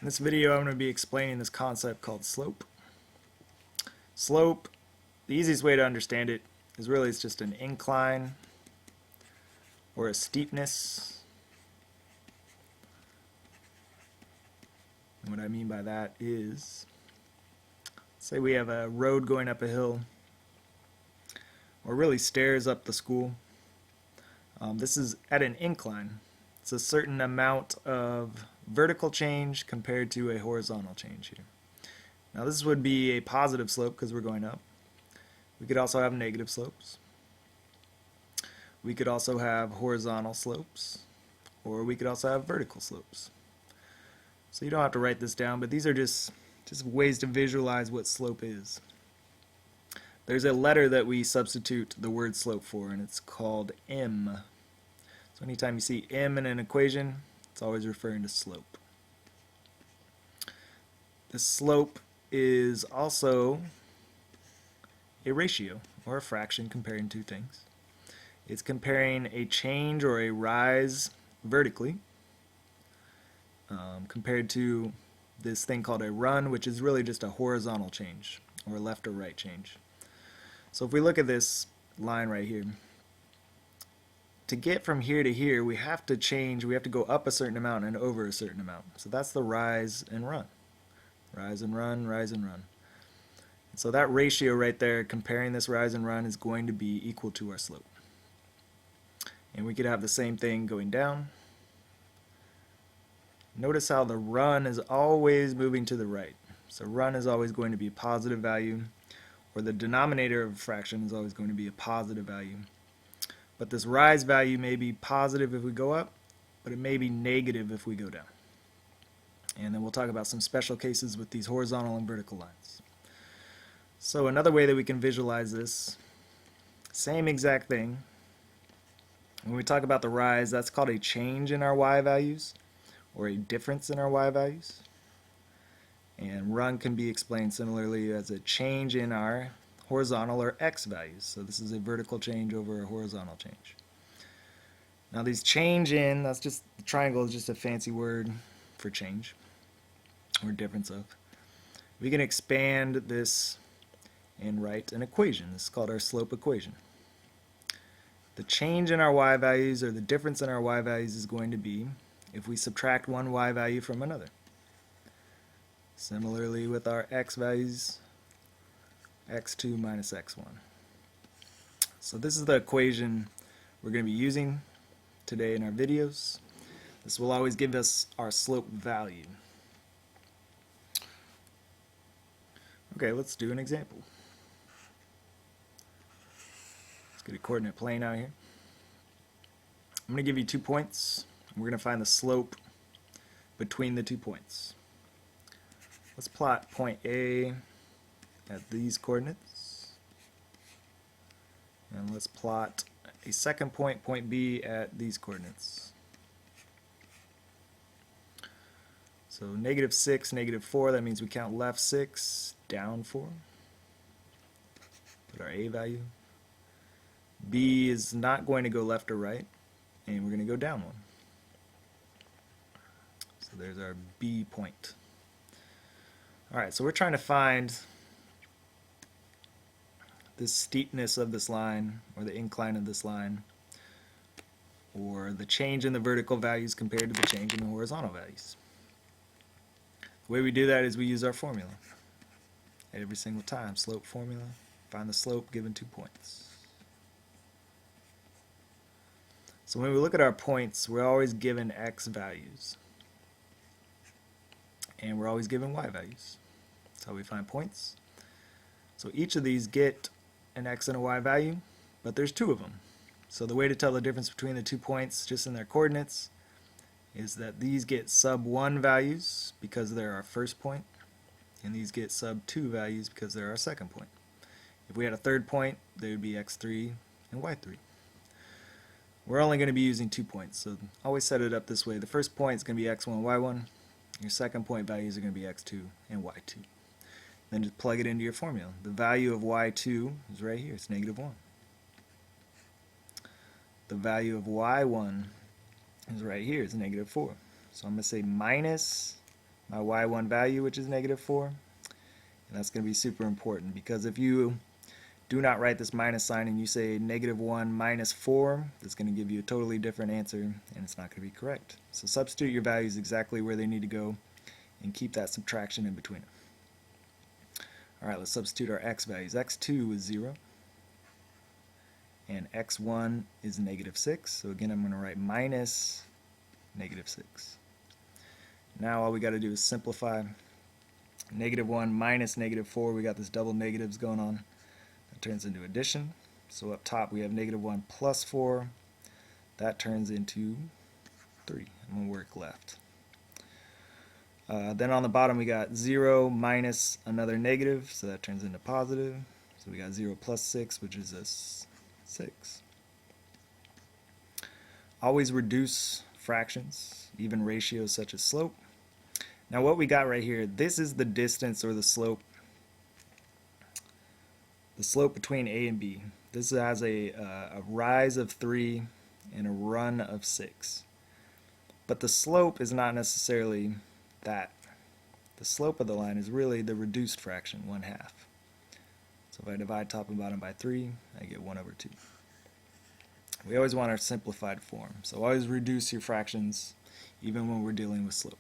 In this video, I'm going to be explaining this concept called slope. Slope, the easiest way to understand it is really it's just an incline or a steepness. And what I mean by that is, say we have a road going up a hill, or really stairs up the school. This is at an incline. It's a certain amount of vertical change compared to a horizontal change here. Now this would be a positive slope because we're going up. We could also have negative slopes. We could also have horizontal slopes, or we could also have vertical slopes. So you don't have to write this down, but these are just ways to visualize what slope is. There's a letter that we substitute the word slope for, and it's called m. So anytime you see m in an equation, it's always referring to slope. The slope is also a ratio or a fraction comparing two things. It's comparing a change or a rise vertically compared to this thing called a run, which is really just a horizontal change or left or right change. So if we look at this line right here, to get from here to here, we have to change, we have to go up a certain amount and over a certain amount. So that's the rise and run. Rise and run, rise and run. So that ratio right there, comparing this rise and run, is going to be equal to our slope. And we could have the same thing going down. Notice how the run is always moving to the right. So run is always going to be a positive value, or the denominator of a fraction is always going to be a positive value. But this rise value may be positive if we go up, but it may be negative if we go down. And then we'll talk about some special cases with these horizontal and vertical lines. So another way that we can visualize this, same exact thing. When we talk about the rise, that's called a change in our y values, or a difference in our y values. And run can be explained similarly as a change in our horizontal or x values. So this is a vertical change over a horizontal change. Now these change in, that's just, the triangle is just a fancy word for change, or difference of. We can expand this and write an equation. This is called our slope equation. The change in our y values, or the difference in our y values, is going to be if we subtract one y value from another. Similarly with our x values, x2 minus x1. So this is the equation we're going to be using today in our videos. This will always give us our slope value. Okay, let's do an example. Let's get a coordinate plane out here. I'm going to give you 2 points. We're going to find the slope between the 2 points. Let's plot point A at these coordinates. And let's plot a second point, point B, at these coordinates. So -6, -4, that means we count left 6, down 4. Put our A value. B is not going to go left or right, and we're going to go down 1. So there's our B point. Alright, so we're trying to find the steepness of this line, or the incline of this line, or the change in the vertical values compared to the change in the horizontal values. The way we do that is we use our formula. Every single time, slope formula, find the slope given 2 points. So when we look at our points, we're always given x values. And we're always given y values. That's how we find points. So each of these get an x and a y value, but there's 2 of them. So the way to tell the difference between the 2 points just in their coordinates is that these get sub 1 values because they're our first point, and these get sub 2 values because they're our second point. If we had a third point, they would be x3 and y3. We're only going to be using 2 points, so always set it up this way. The first point is going to be x1, y1. Your second point values are going to be x2 and y2. Then just plug it into your formula. The value of y2 is right here. It's -1. The value of y1 is right here. It's -4. So I'm going to say minus my y1 value, which is negative 4. And that's going to be super important, because if you do not write this minus sign and you say negative 1 minus 4, that's going to give you a totally different answer, and it's not going to be correct. So substitute your values exactly where they need to go and keep that subtraction in between them. Alright, let's substitute our x values. x2 is 0, and x1 is negative 6. So again, I'm going to write minus negative 6. Now all we got to do is simplify. Negative 1 minus negative 4, we got this double negatives going on. That turns into addition. So up top we have negative 1 plus 4. That turns into 3. I'm going to work left. Then on the bottom we got 0 minus another negative, so that turns into positive. So we got 0 plus 6, which is a 6. Always reduce fractions, even ratios such as slope. Now what we got right here, this is the distance or the slope between A and B. This has a rise of 3 and a run of 6. But the slope is not necessarily that. The slope of the line is really the reduced fraction, 1/2. So if I divide top and bottom by 3, I get 1 over 2. We always want our simplified form. So always reduce your fractions even when we're dealing with slope.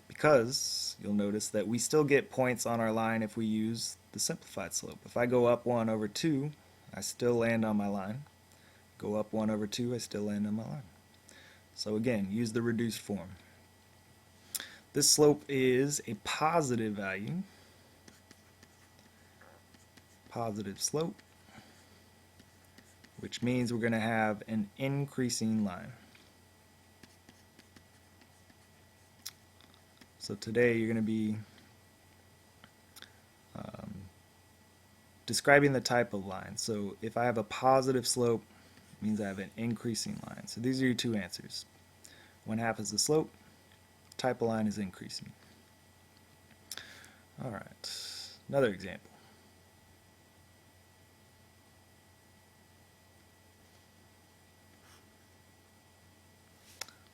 Because you'll notice that we still get points on our line if we use the simplified slope. If I go up 1 over 2, I still land on my line. Go up 1 over 2, I still land on my line. So again, use the reduced form. This slope is a positive value. Positive slope, which means we're going to have an increasing line. So today you're going to be describing the type of line. So if I have a positive slope, it means I have an increasing line. So these are your two answers. 1/2 is the slope, type of line is increasing. Alright, another example.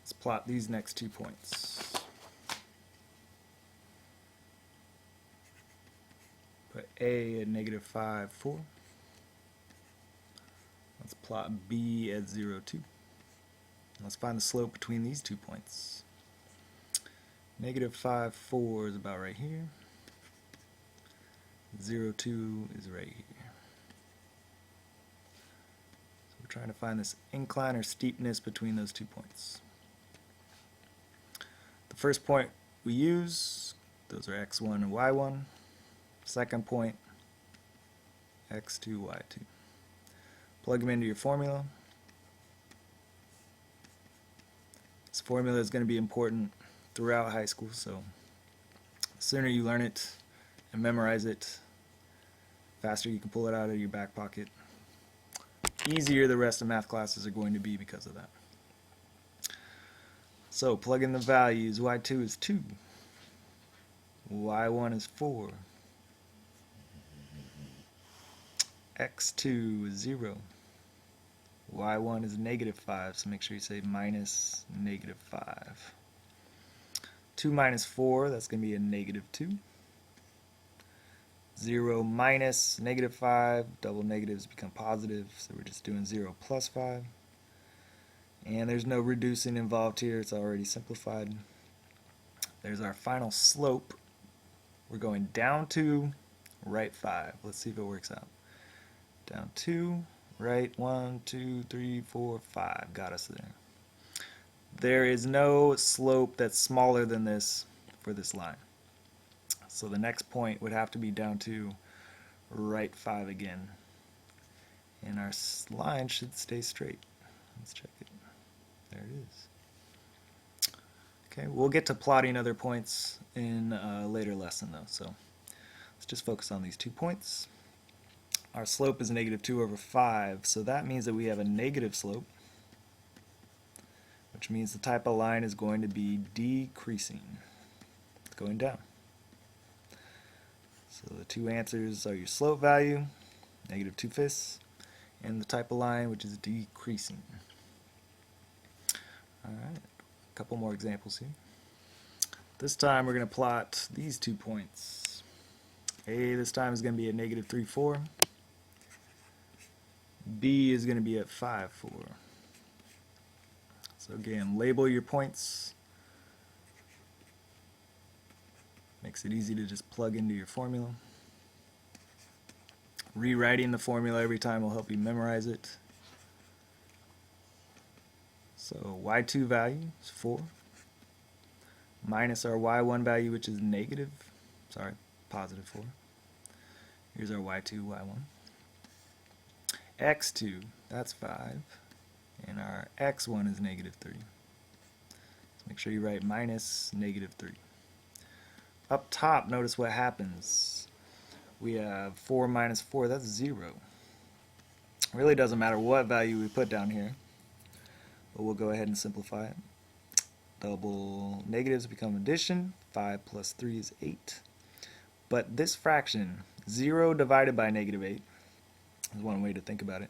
Let's plot these next 2 points. Put A at negative 5, 4. Let's plot B at 0, 2. Let's find the slope between these 2 points. Negative 5, 4 is about right here. 0, 2 is right here. So we're trying to find this incline or steepness between those 2 points. The first point we use, those are x1 and y1. Second point, x2, y2. Plug them into your formula. This formula is going to be important throughout high school, so the sooner you learn it and memorize it, faster you can pull it out of your back pocket. Easier the rest of math classes are going to be because of that. So plug in the values. Y2 is 2. Y1 is 4. X2 is 0. Y1 is negative 5, so make sure you say minus negative 5. 2 minus 4, that's going to be a negative 2. 0 minus negative 5, double negatives become positive, so we're just doing 0 plus 5. And there's no reducing involved here, it's already simplified. There's our final slope. We're going down 2, right 5. Let's see if it works out. Down 2, right 1, 2, 3, 4, 5. Got us there. There is no slope that's smaller than this for this line. So the next point would have to be down to right 5 again. And our line should stay straight. Let's check it. There it is. Okay, we'll get to plotting other points in a later lesson though, so let's just focus on these 2 points. Our slope is negative 2 over 5, so that means that we have a negative slope, which means the type of line is going to be decreasing. It's going down. So the 2 answers are your slope value, negative 2/5, and the type of line, which is decreasing. Alright, a couple more examples here. This time we're going to plot these 2 points. A this time is going to be at negative 3, 4. B is going to be at 5, 4. So again, label your points. Makes it easy to just plug into your formula. Rewriting the formula every time will help you memorize it. So y2 value is 4 minus our y1 value, which is positive 4. Here's our y2, y1. x2, that's 5. And our x1 is negative 3. So make sure you write minus negative 3. Up top, notice what happens. We have 4 minus 4, that's 0. It really doesn't matter what value we put down here, but we'll go ahead and simplify it. Double negatives become addition. 5 plus 3 is 8. But this fraction, 0 divided by negative 8, is one way to think about it.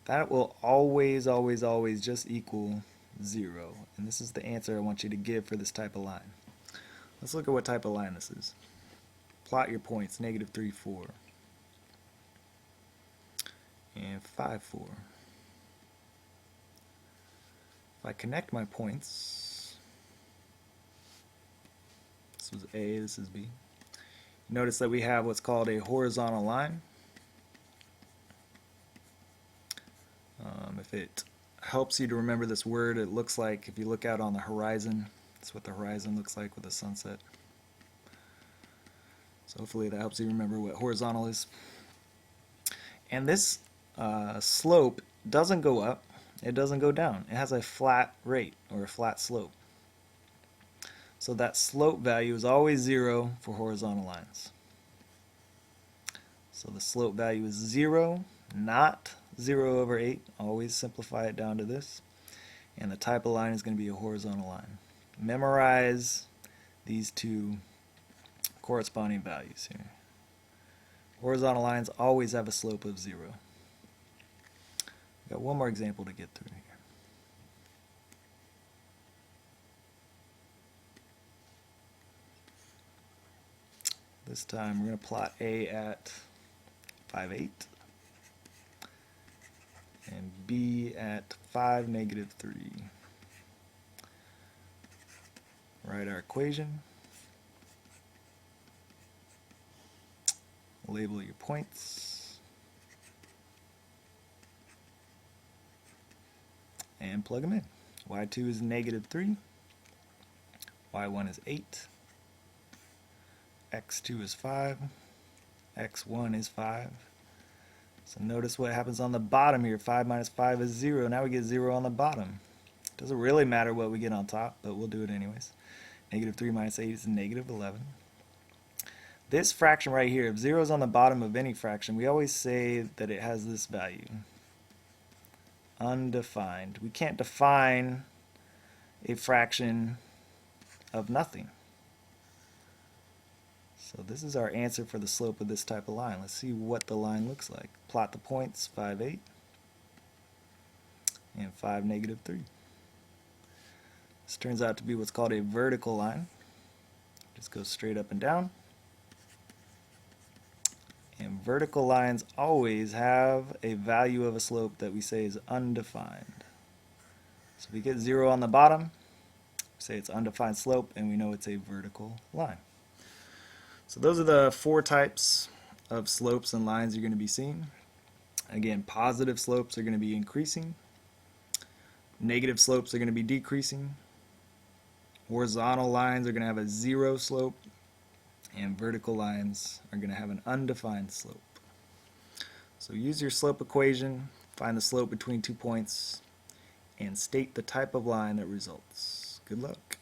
That will always, always, always just equal 0. And this is the answer I want you to give for this type of line. Let's look at what type of line this is. Plot your points, negative 3, 4. And 5, 4. If I connect my points, this was A, this is B. Notice that we have what's called a horizontal line. If it helps you to remember this word, it looks like, if you look out on the horizon, that's what the horizon looks like with the sunset. So hopefully that helps you remember what horizontal is. And this slope doesn't go up, it doesn't go down. It has a flat rate, or a flat slope. So that slope value is always 0 for horizontal lines. So the slope value is 0, not 0 over 8. Always simplify it down to this. And the type of line is going to be a horizontal line. Memorize these two corresponding values here. Horizontal lines always have a slope of 0. Got one more example to get through here. This time we're going to plot A at 5, 8 and B at 5, negative 3. Write our equation. Label your points. And plug them in. Y2 is negative 3. Y1 is 8. X2 is 5. X1 is 5. So notice what happens on the bottom here. 5 minus 5 is 0. Now we get 0 on the bottom. Doesn't really matter what we get on top, but we'll do it anyways. Negative 3 minus 8 is negative 11. This fraction right here, if 0 is on the bottom of any fraction, we always say that it has this value. Undefined. We can't define a fraction of nothing. So this is our answer for the slope of this type of line. Let's see what the line looks like. Plot the points, 5, 8 and 5, negative 3. This turns out to be what's called a vertical line. Just goes straight up and down. And vertical lines always have a value of a slope that we say is undefined. So if we get 0 on the bottom, we say it's undefined slope, and we know it's a vertical line. So those are the 4 types of slopes and lines you're going to be seeing. Again, positive slopes are going to be increasing. Negative slopes are going to be decreasing. Horizontal lines are going to have a 0 slope. And vertical lines are going to have an undefined slope. So use your slope equation, find the slope between 2 points, and state the type of line that results. Good luck.